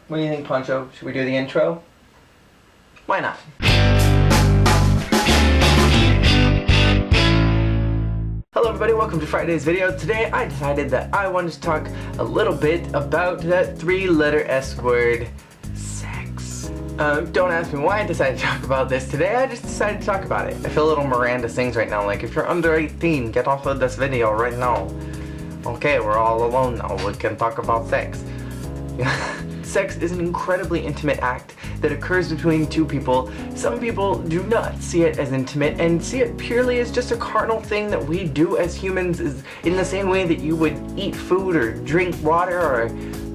What do you think, Poncho? Should we do the intro? Why not? Hello everybody, welcome to Friday's video. Today I decided that I wanted to talk a little bit about that 3-letter S word, sex. Don't ask me why I decided to talk about this today, I just decided to talk about it. I feel a little Miranda sings right now, like if you're under 18, get off of this video right now. Okay, we're all alone now, we can talk about sex. Sex is an incredibly intimate act that occurs between two people. Some people do not see it as intimate and see it purely as just a carnal thing that we do as humans, is in the same way that you would eat food or drink water or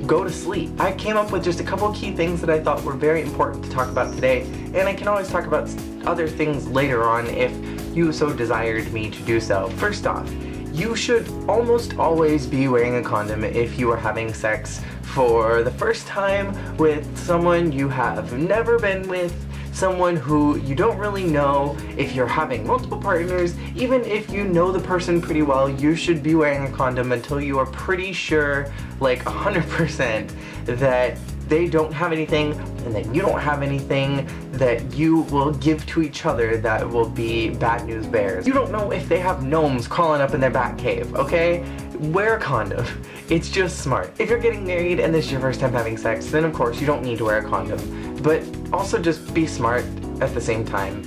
go to sleep. I came up with just a couple key things that I thought were very important to talk about today, and I can always talk about other things later on if you so desired me to do so. First off, you should almost always be wearing a condom if you are having sex for the first time with someone you have never been with, someone who you don't really know. If you're having multiple partners, even if you know the person pretty well, you should be wearing a condom until you are pretty sure, like 100%, that they don't have anything and that you don't have anything that you will give to each other that will be bad news bears. You don't know if they have gnomes crawling up in their bat cave, okay? Wear a condom. It's just smart. If you're getting married and this is your first time having sex, then of course you don't need to wear a condom. But also just be smart at the same time.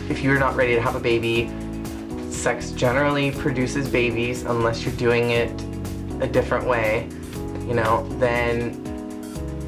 If you're not ready to have a baby, sex generally produces babies unless you're doing it a different way, you know, then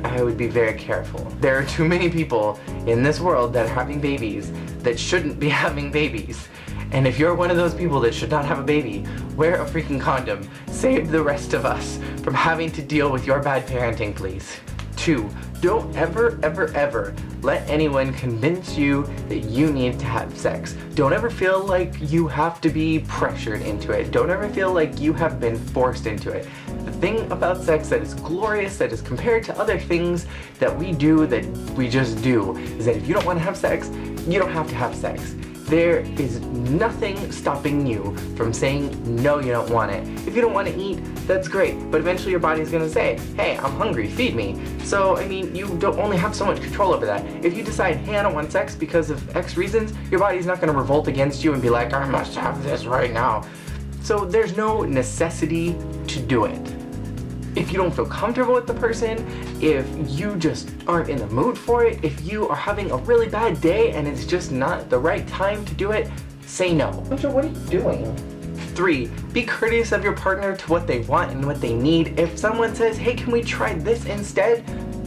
I would be very careful. There are too many people in this world that are having babies that shouldn't be having babies. And if you're one of those people that should not have a baby, wear a freaking condom. Save the rest of us from having to deal with your bad parenting, please. 2, don't ever, ever, ever let anyone convince you that you need to have sex. Don't ever feel like you have to be pressured into it. Don't ever feel like you have been forced into it. The thing about sex that is glorious, that is compared to other things that we do, that we just do, is that if you don't want to have sex, you don't have to have sex. There is nothing stopping you from saying no, you don't want it. If you don't want to eat, that's great, but eventually your body's gonna say, hey, I'm hungry, feed me. So, I mean, you don't only have so much control over that. If you decide, hey, I don't want sex because of X reasons, your body's not gonna revolt against you and be like, I must have this right now. So there's no necessity to do it. If you don't feel comfortable with the person, if you just aren't in the mood for it, if you are having a really bad day and it's just not the right time to do it, say no. Poncho, what are you doing? 3, be courteous of your partner to what they want and what they need. If someone says, hey, can we try this instead?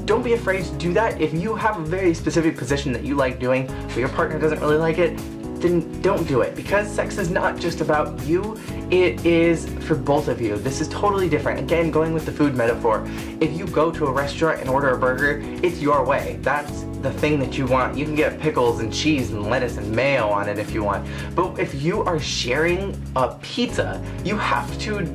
Don't be afraid to do that. If you have a very specific position that you like doing, but your partner doesn't really like it, then don't do it, because sex is not just about you, it is for both of you. This is totally different. Again, going with the food metaphor, if you go to a restaurant and order a burger, it's your way. That's the thing that you want. You can get pickles and cheese and lettuce and mayo on it if you want. But if you are sharing a pizza, you have to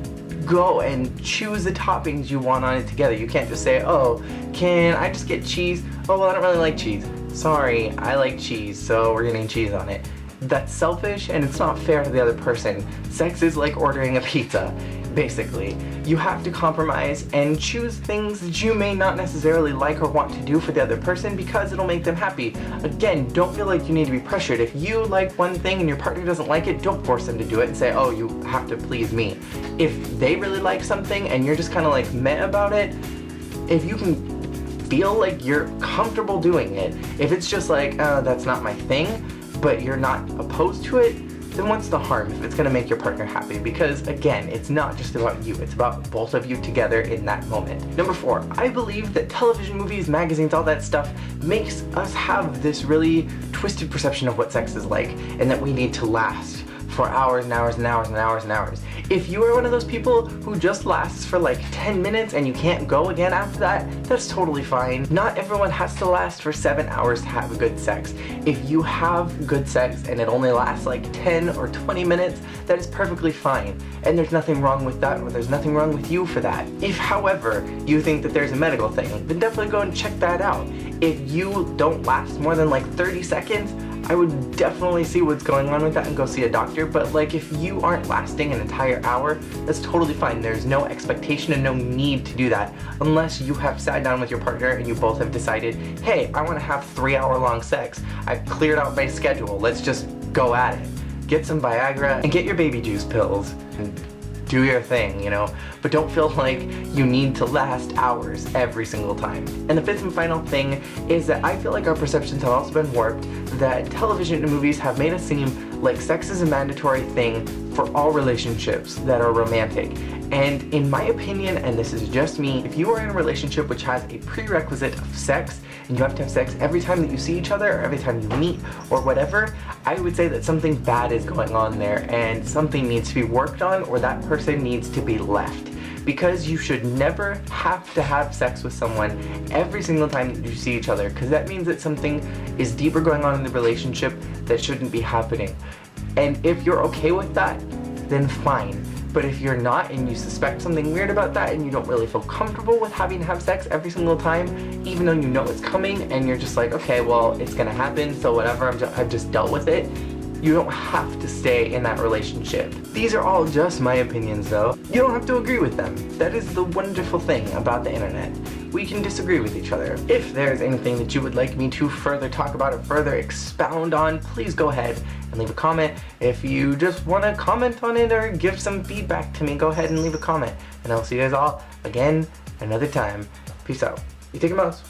go and choose the toppings you want on it together. You can't just say, oh, can I just get cheese? Oh, well, I don't really like cheese. Sorry, I like cheese, so we're getting cheese on it. That's selfish and it's not fair to the other person. Sex is like ordering a pizza, basically. You have to compromise and choose things that you may not necessarily like or want to do for the other person because it'll make them happy. Again, don't feel like you need to be pressured. If you like one thing and your partner doesn't like it, don't force them to do it and say, oh, you have to please me. If they really like something and you're just kind of like meh about it, if you can feel like you're comfortable doing it, if it's just like, that's not my thing, but you're not opposed to it, then what's the harm if it's going to make your partner happy? Because again, it's not just about you, it's about both of you together in that moment. Number 4, I believe that television, movies, magazines, all that stuff makes us have this really twisted perception of what sex is like, and that we need to last for hours and hours and hours and hours and hours. If you are one of those people who just lasts for like 10 minutes and you can't go again after that, that's totally fine. Not everyone has to last for 7 hours to have good sex. If you have good sex and it only lasts like 10 or 20 minutes, that is perfectly fine. And there's nothing wrong with that, or there's nothing wrong with you for that. If, however, you think that there's a medical thing, then definitely go and check that out. If you don't last more than like 30 seconds, I would definitely see what's going on with that and go see a doctor. But like, if you aren't lasting an entire hour, that's totally fine. There's no expectation and no need to do that unless you have sat down with your partner and you both have decided, hey, I want to have 3-hour-long sex. I've cleared out my schedule. Let's just go at it. Get some Viagra and get your baby juice pills and do your thing, you know, but don't feel like you need to last hours every single time. And the fifth and final thing is that I feel like our perceptions have also been warped, that television and movies have made us seem like sex is a mandatory thing for all relationships that are romantic. And in my opinion, and this is just me, if you are in a relationship which has a prerequisite of sex, and you have to have sex every time that you see each other, or every time you meet, or whatever, I would say that something bad is going on there, and something needs to be worked on, or that person needs to be left. Because you should never have to have sex with someone every single time that you see each other, because that means that something is deeper going on in the relationship that shouldn't be happening. And if you're okay with that, then fine. But if you're not and you suspect something weird about that and you don't really feel comfortable with having to have sex every single time, even though you know it's coming and you're just like, okay, well, it's gonna happen, so whatever, I've just dealt with it, you don't have to stay in that relationship. These are all just my opinions though. You don't have to agree with them. That is the wonderful thing about the internet. We can disagree with each other. If there's anything that you would like me to further talk about or further expound on, please go ahead and leave a comment. If you just want to comment on it or give some feedback to me, go ahead and leave a comment. And I'll see you guys all again another time. Peace out. You take a mouse.